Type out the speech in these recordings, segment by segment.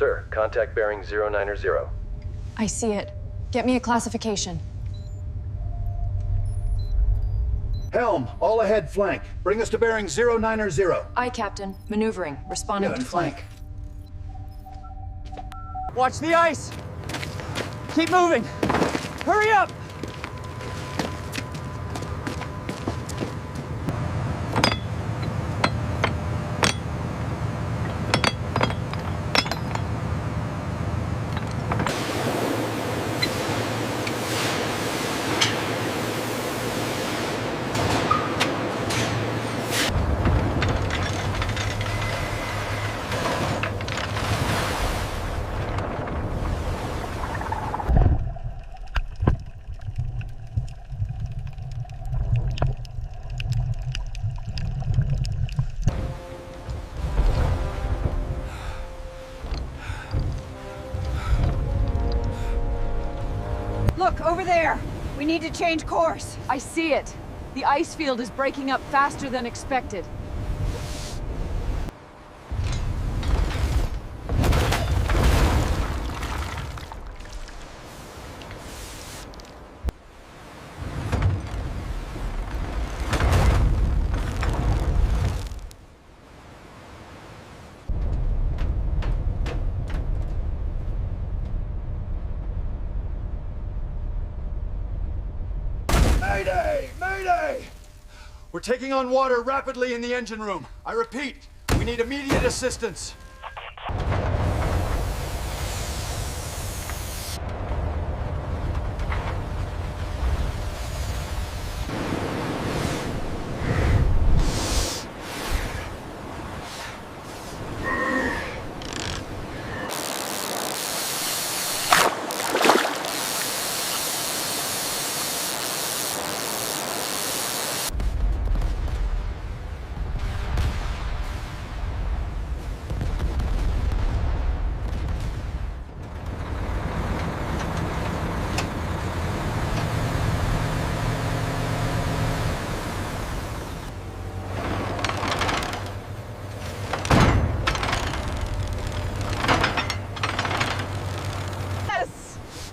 Sir, contact bearing 090. I see it. Get me a classification. Helm, all ahead flank. Bring us to bearing 090. Aye, Captain. Maneuvering. Responding to flank. Watch the ice! Keep moving! Hurry up! Look, over there! We need to change course. I see it. The ice field is breaking up faster than expected. Mayday! Mayday! We're taking on water rapidly in the engine room. I repeat, we need immediate assistance.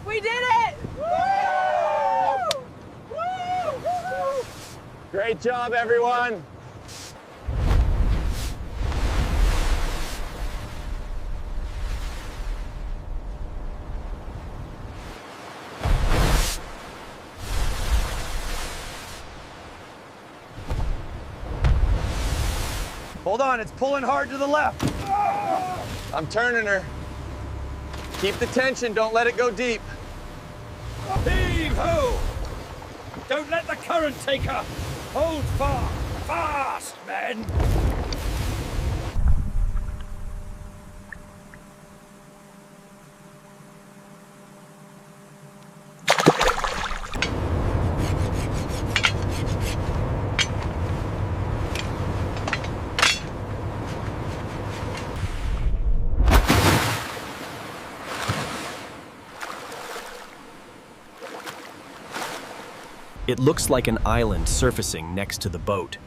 We did it! Woo! Woo! Great job, everyone! Hold on, it's pulling hard to the left. I'm turning her. Keep the tension, don't let it go deep. Heave-ho! Don't let the current take her! Hold fast! Fast, men! It looks like an island surfacing next to the boat.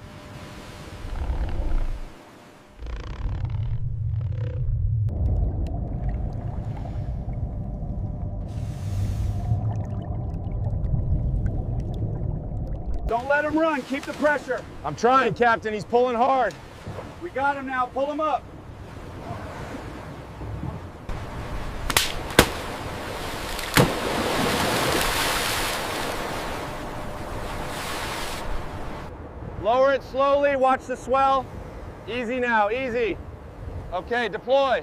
Don't let him run, keep the pressure. I'm trying, Captain, he's pulling hard. We got him now, pull him up. Lower it slowly, watch the swell. Easy now, easy. Okay, deploy.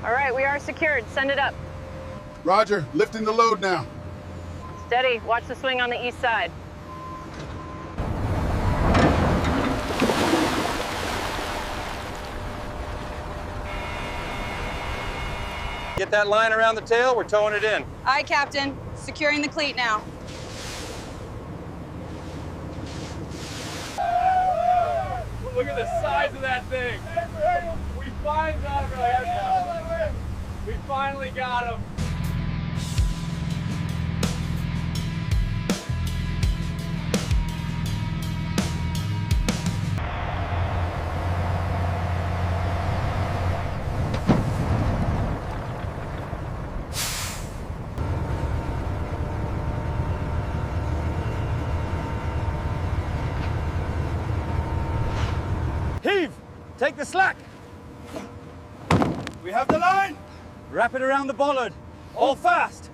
All right, we are secured. Send it up. Roger, lifting the load now. Steady. Watch the swing on the east side. Get that line around the tail, we're towing it in. Aye, Captain. Securing the cleat now. Look at the size of that thing. We We finally got him. Heave! Take the slack! We have the line! Wrap it around the bollard. All fast!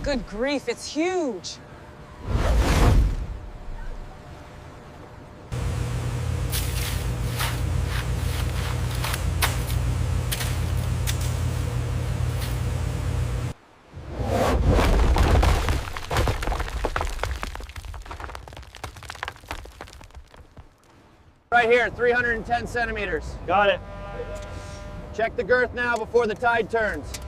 Good grief, it's huge. Right here, 310 centimeters. Got it. Check the girth now before the tide turns.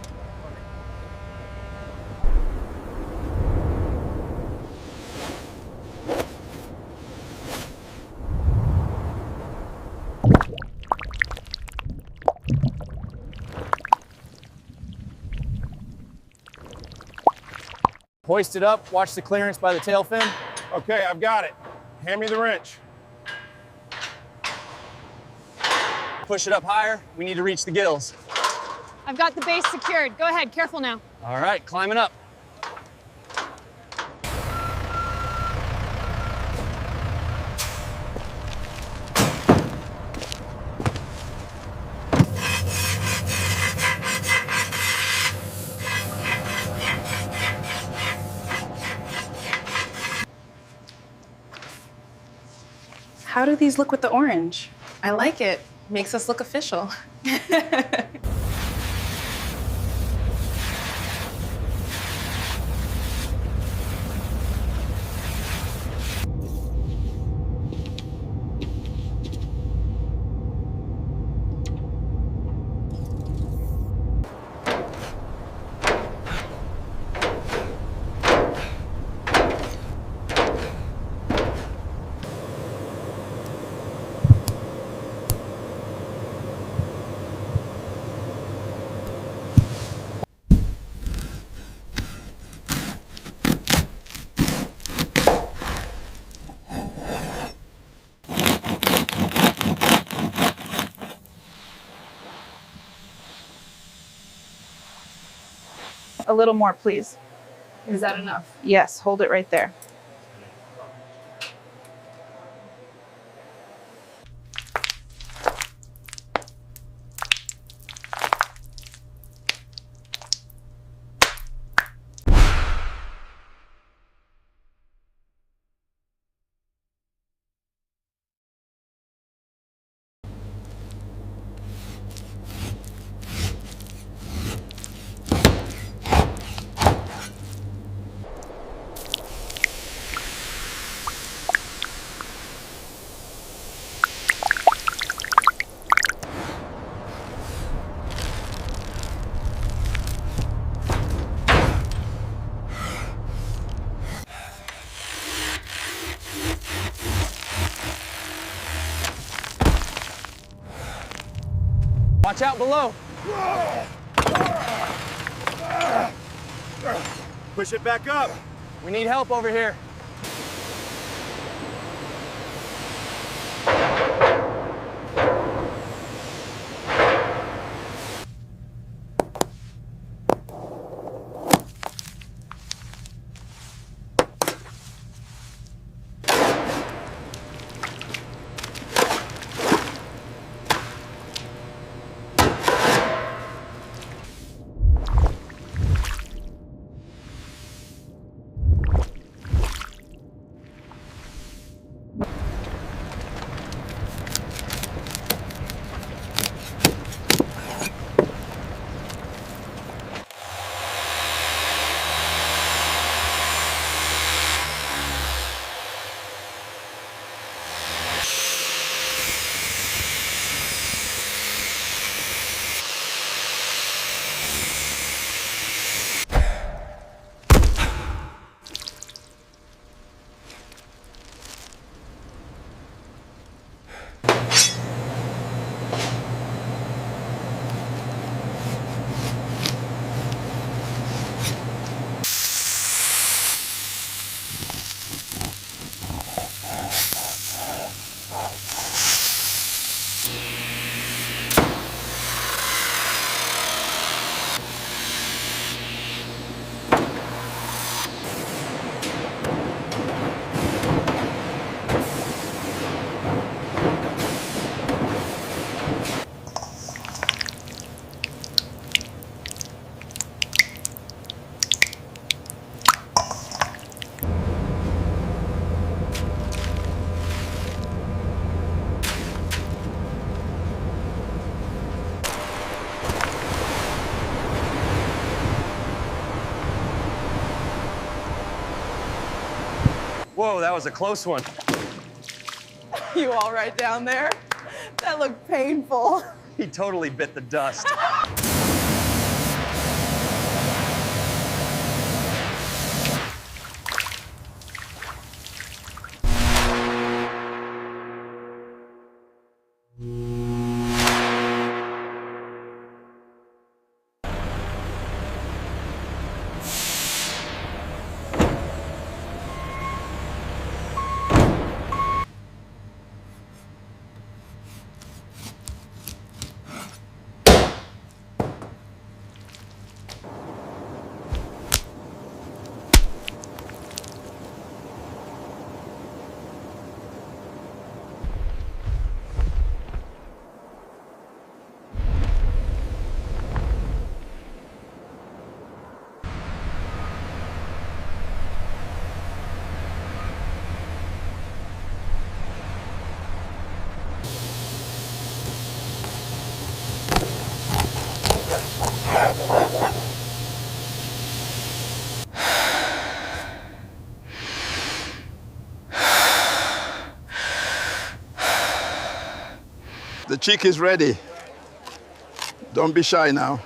Hoist it up, watch the clearance by the tail fin. Okay, I've got it. Hand me the wrench. Push it up higher, we need to reach the gills. I've got the base secured. Go ahead, careful now. All right, climbing up. How do these look with the orange? I like it. Makes us look official. A little more, please. Is that enough? Yes, hold it right there. Watch out below. Push it back up. We need help over here. Whoa, that was a close one. You all right down there? That looked painful. He totally bit the dust. The chick is ready. Don't be shy now.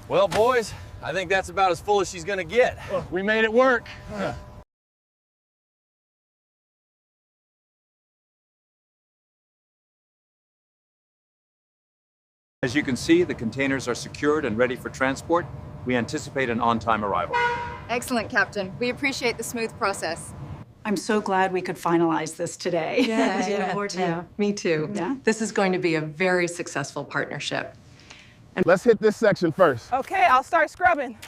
Well, boys, I think that's about as full as she's gonna get. We made it work. As you can see, the containers are secured and ready for transport. We anticipate an on-time arrival. Excellent, Captain. We appreciate the smooth process. I'm so glad we could finalize this today. Yeah, me too. Yeah. This is going to be a very successful partnership. Let's hit this section first. Okay, I'll start scrubbing.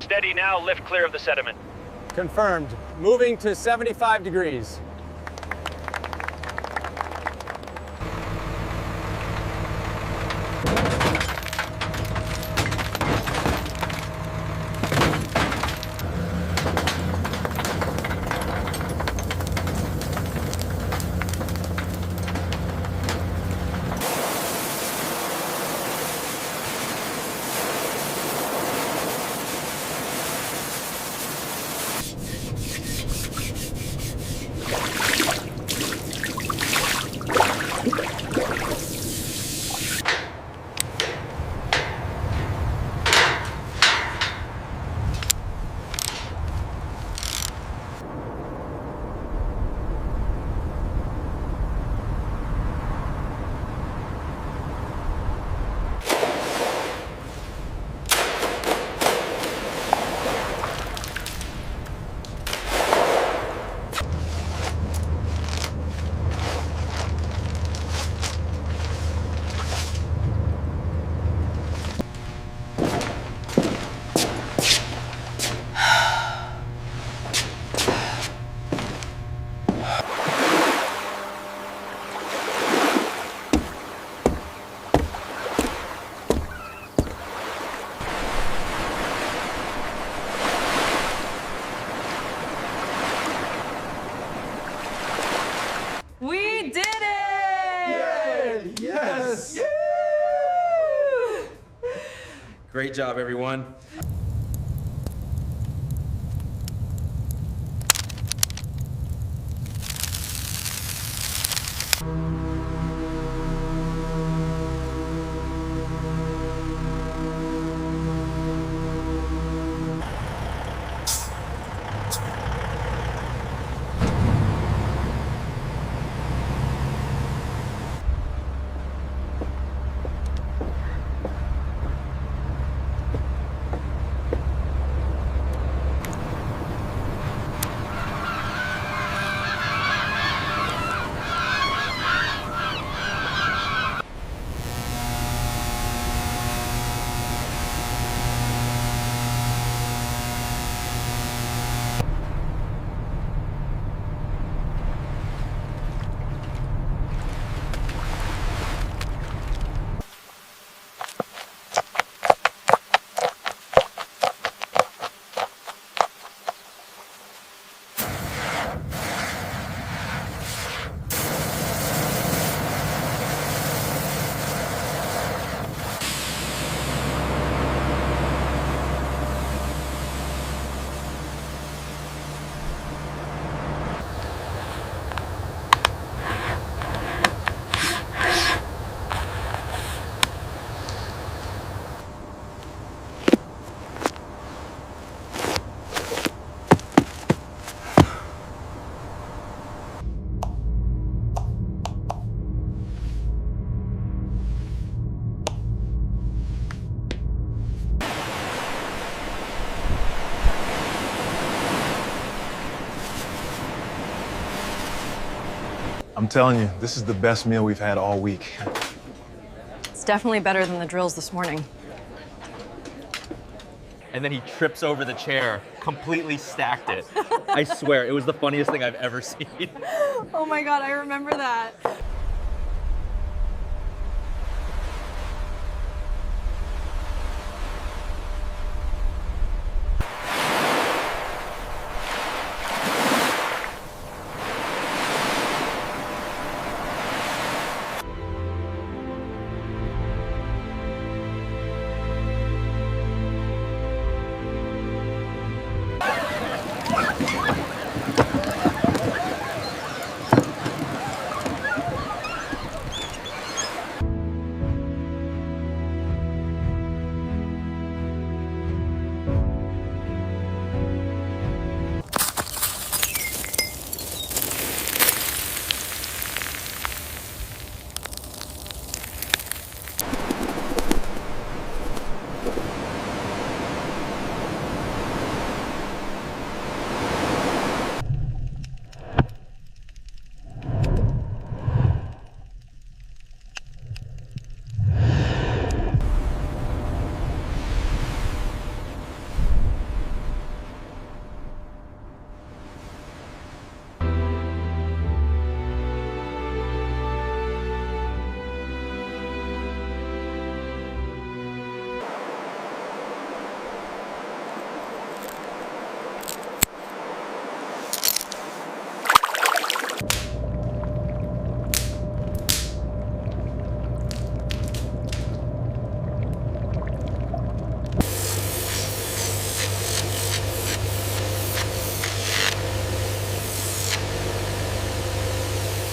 Steady now, lift clear of the sediment. Confirmed. Moving to 75 degrees. We did it! Yes! Great job, everyone. I'm telling you, this is the best meal we've had all week. It's definitely better than the drills this morning. And then he trips over the chair, completely stacked it. I swear, it was the funniest thing I've ever seen. Oh my God, I remember that.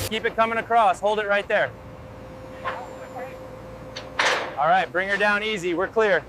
Keep it coming across. Hold it right there. All right, bring her down easy. We're clear.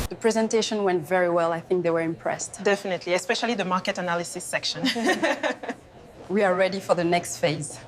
The presentation went very well. I think they were impressed. Definitely, especially the market analysis section. We are ready for the next phase.